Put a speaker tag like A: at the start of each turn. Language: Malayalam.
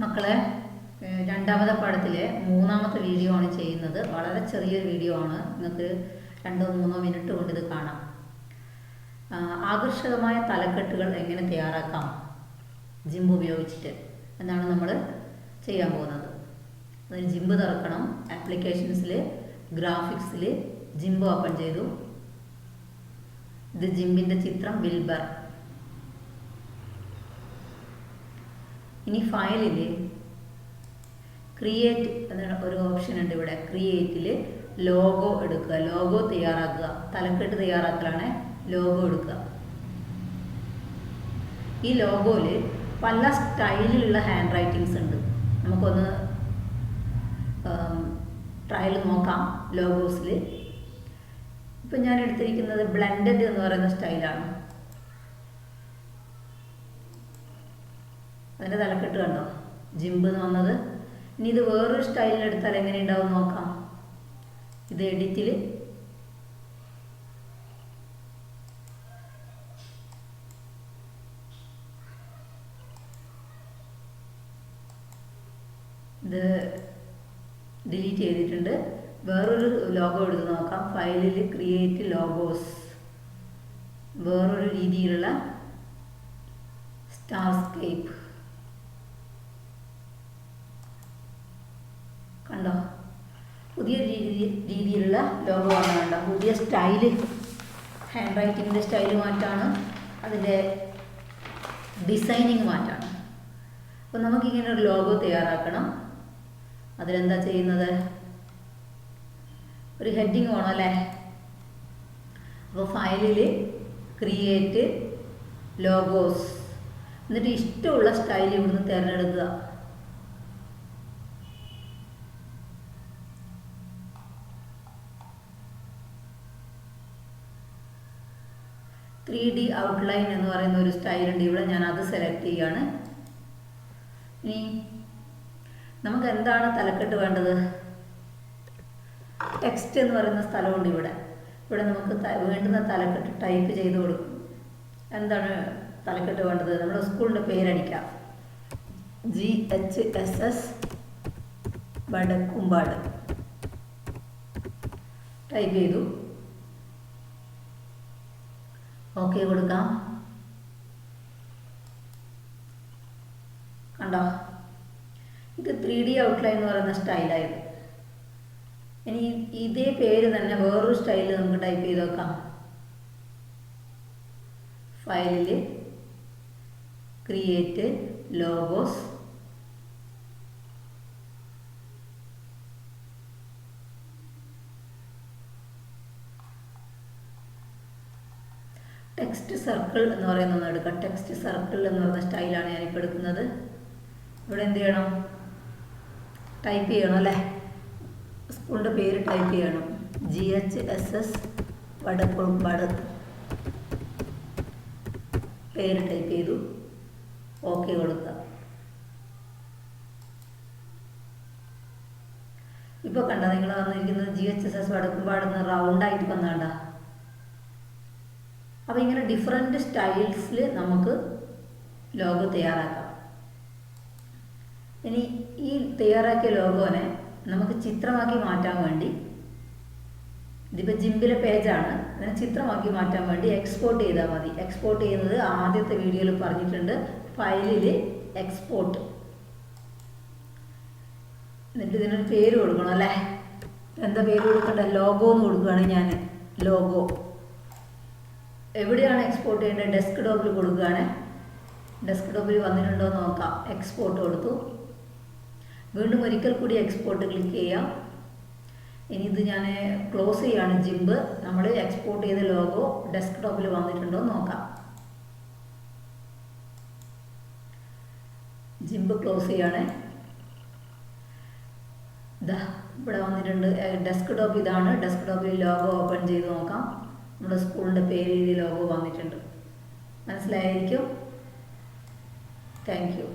A: മക്കളെ, രണ്ടാമത്തെ പാഠത്തിലെ മൂന്നാമത്തെ വീഡിയോ ആണ് ചെയ്യുന്നത്. വളരെ ചെറിയൊരു വീഡിയോ ആണ്. നിങ്ങൾക്ക് 2-3 മിനിറ്റ് കൊണ്ട് ഇത് കാണാം. ആകർഷകമായ തലക്കെട്ടുകൾ എങ്ങനെ തയ്യാറാക്കാം ജിംബ് ഉപയോഗിച്ചിട്ട് എന്നാണ് നമ്മൾ ചെയ്യാൻ പോകുന്നത്. അതിന് ജിംബ് തുറക്കണം. ആപ്ലിക്കേഷൻസിൽ ഗ്രാഫിക്സിൽ ജിംബ് ഓപ്പൺ ചെയ്തു. ഇത് ജിംബിൻ്റെ ചിത്രം വിൽബർ. ഇനി ഫയലിൽ ക്രിയേറ്റ് എന്ന ഒരു ഓപ്ഷൻ ഉണ്ട്. ഇവിടെ ക്രിയേറ്റിൽ ലോഗോ എടുക്കുക. ലോഗോ തയ്യാറാക്കുക. തലക്കെട്ട് തയ്യാറാക്കലാണ് ലോഗോ എടുക്കുക. ഈ ലോഗോയിൽ പല സ്റ്റൈലിലുള്ള ഹാൻഡ് റൈറ്റിങ്സ് ഉണ്ട്. നമുക്കൊന്ന് ട്രയൽ നോക്കാം. ലോഗോസിൽ ഇപ്പം ഞാൻ എടുത്തിരിക്കുന്നത് ബ്ലെൻഡഡ് എന്ന് പറയുന്ന സ്റ്റൈലാണ്. അതിൻ്റെ തലക്കെട്ട് കണ്ടോ, ജിംബ് എന്ന് വന്നത്. ഇനി ഇത് വേറൊരു സ്റ്റൈലിലെടുത്താൽ എങ്ങനെ ഉണ്ടാവും നോക്കാം. ഇത് എഡിറ്റിൽ ഇത് ഡിലീറ്റ് ചെയ്തിട്ടുണ്ട്. വേറൊരു ലോഗോ എടുത്ത് നോക്കാം. ഫയലിൽ ക്രിയേറ്റ് ലോഗോസ്. വേറൊരു രീതിയിലുള്ള സ്റ്റാർസ്കേപ്പ് കണ്ടോ. പുതിയ രീതിയിലുള്ള ലോഗോ ആണ്. കണ്ടോ, പുതിയ സ്റ്റൈല്, ഹാൻഡ് റൈറ്റിങ്ങിൻ്റെ സ്റ്റൈല് മാറ്റാണ്. അതിൻ്റെ ഡിസൈനിങ് മാറ്റാണ്. അപ്പോൾ നമുക്കിങ്ങനെ ഒരു ലോഗോ തയ്യാറാക്കണം. അതിലെന്താ ചെയ്യുന്നത്? ഒരു ഹെഡിങ് വേണം അല്ലേ. അപ്പോൾ ഫയലിൽ ക്രിയേറ്റ് ലോഗോസ്, എന്നിട്ട് ഇഷ്ടമുള്ള സ്റ്റൈൽ ഇവിടുന്ന് തിരഞ്ഞെടുക്കുക. ത്രീ ഔട്ട്ലൈൻ എന്ന് പറയുന്ന ഒരു സ്റ്റൈലുണ്ട് ഇവിടെ. ഞാൻ അത് സെലക്ട് ചെയ്യുകയാണ്. ഇനി നമുക്ക് എന്താണ് തലക്കെട്ട് വേണ്ടത്? ടെക്സ്റ്റ് എന്ന് പറയുന്ന സ്ഥലമുണ്ട് ഇവിടെ. ഇവിടെ നമുക്ക് വേണ്ടുന്ന തലക്കെട്ട് ടൈപ്പ് ചെയ്ത് കൊടുക്കും. എന്താണ് തലക്കെട്ട് വേണ്ടത്? നമ്മുടെ സ്കൂളിൻ്റെ പേരടിക്കാം. GHSS വടക്കുംപാട് ടൈപ്പ് ചെയ്തു. ഓക്കെ കൊടുക്കാം. കണ്ടോ, ഇത് 3D ഔട്ട്ലൈൻ എന്ന് പറയുന്ന സ്റ്റൈലായത്. ഇനി ഇതേ പേര് തന്നെ വേറൊരു സ്റ്റൈലിൽ നമുക്ക് ടൈപ്പ് ചെയ്ത് നോക്കാം. ഫയലിൽ ക്രിയേറ്റ് ലോഗോസ്, ടെക്സ്റ്റ് സർക്കിൾ എന്ന് പറയുന്ന ഒന്ന് എടുക്കാം. ടെക്സ്റ്റ് സർക്കിൾ എന്ന് പറയുന്ന സ്റ്റൈലാണ് ഞാനിപ്പോൾ എടുക്കുന്നത്. ഇവിടെ എന്ത് ചെയ്യണം? ടൈപ്പ് ചെയ്യണം അല്ലേ. സ്കൂളിൻ്റെ പേര് ടൈപ്പ് ചെയ്യണം. GHSS വടക്കുംപാട് പേര് ടൈപ്പ് ചെയ്തു. ഓക്കെ കൊടുക്കുക. ഇപ്പോൾ കണ്ട, നിങ്ങൾ വന്നിരിക്കുന്നത് GHSS വടക്കുംപാടെന്ന് റൗണ്ടായിട്ട് വന്നാണ്ട. അപ്പോൾ ഇങ്ങനെ ഡിഫറെൻറ്റ് സ്റ്റൈൽസിൽ നമുക്ക് ലോഗോ തയ്യാറാക്കാം. ഇനി ഈ തയ്യാറാക്കിയ ലോഗോനെ നമുക്ക് ചിത്രമാക്കി മാറ്റാൻ വേണ്ടി, ഇതിപ്പോൾ ജിംബിലെ പേജാണ്, അതിനെ ചിത്രമാക്കി മാറ്റാൻ വേണ്ടി എക്സ്പോർട്ട് ചെയ്താൽ മതി. എക്സ്പോർട്ട് ചെയ്യുന്നത് ആദ്യത്തെ വീഡിയോയിൽ പറഞ്ഞിട്ടുണ്ട്. ഫയലിൽ എക്സ്പോർട്ട്, എന്നിട്ട് ഇതിനൊരു പേര് കൊടുക്കണം അല്ലേ. എന്താ പേര് കൊടുക്കേണ്ടത്? ലോഗോ എന്ന് കൊടുക്കുകയാണ് ഞാൻ. ലോഗോ എവിടെയാണ് എക്സ്പോർട്ട് ചെയ്യേണ്ടത്? ഡെസ്ക് ടോപ്പിൽ കൊടുക്കുകയാണ്. ഡെസ്ക് ടോപ്പിൽ വന്നിട്ടുണ്ടോ എന്ന് നോക്കാം. എക്സ്പോർട്ട് കൊടുത്തു. വീണ്ടും ഒരിക്കൽ കൂടി എക്സ്പോർട്ട് ക്ലിക്ക് ചെയ്യാം. ഇനി ഇത് ഞാൻ ക്ലോസ് ചെയ്യാണ്. ജിംബ് നമ്മൾ എക്സ്പോർട്ട് ചെയ്ത ലോഗോ ഡെസ്ക് ടോപ്പിൽ വന്നിട്ടുണ്ടോ എന്ന് നോക്കാം. ജിംബ് ക്ലോസ് ചെയ്യാണ്. ഇതാ ഇവിടെ വന്നിട്ടുണ്ട്. ഡെസ്ക് ടോപ്പ് ഇതാണ്. ഡെസ്ക് ടോപ്പിൽ ലോഗോ ഓപ്പൺ ചെയ്ത് നോക്കാം. നമ്മുടെ സ്കൂളിൻ്റെ പേര് ലോഗോ വന്നിട്ടുണ്ട്. മനസ്സിലായിരിക്കും. Thank U.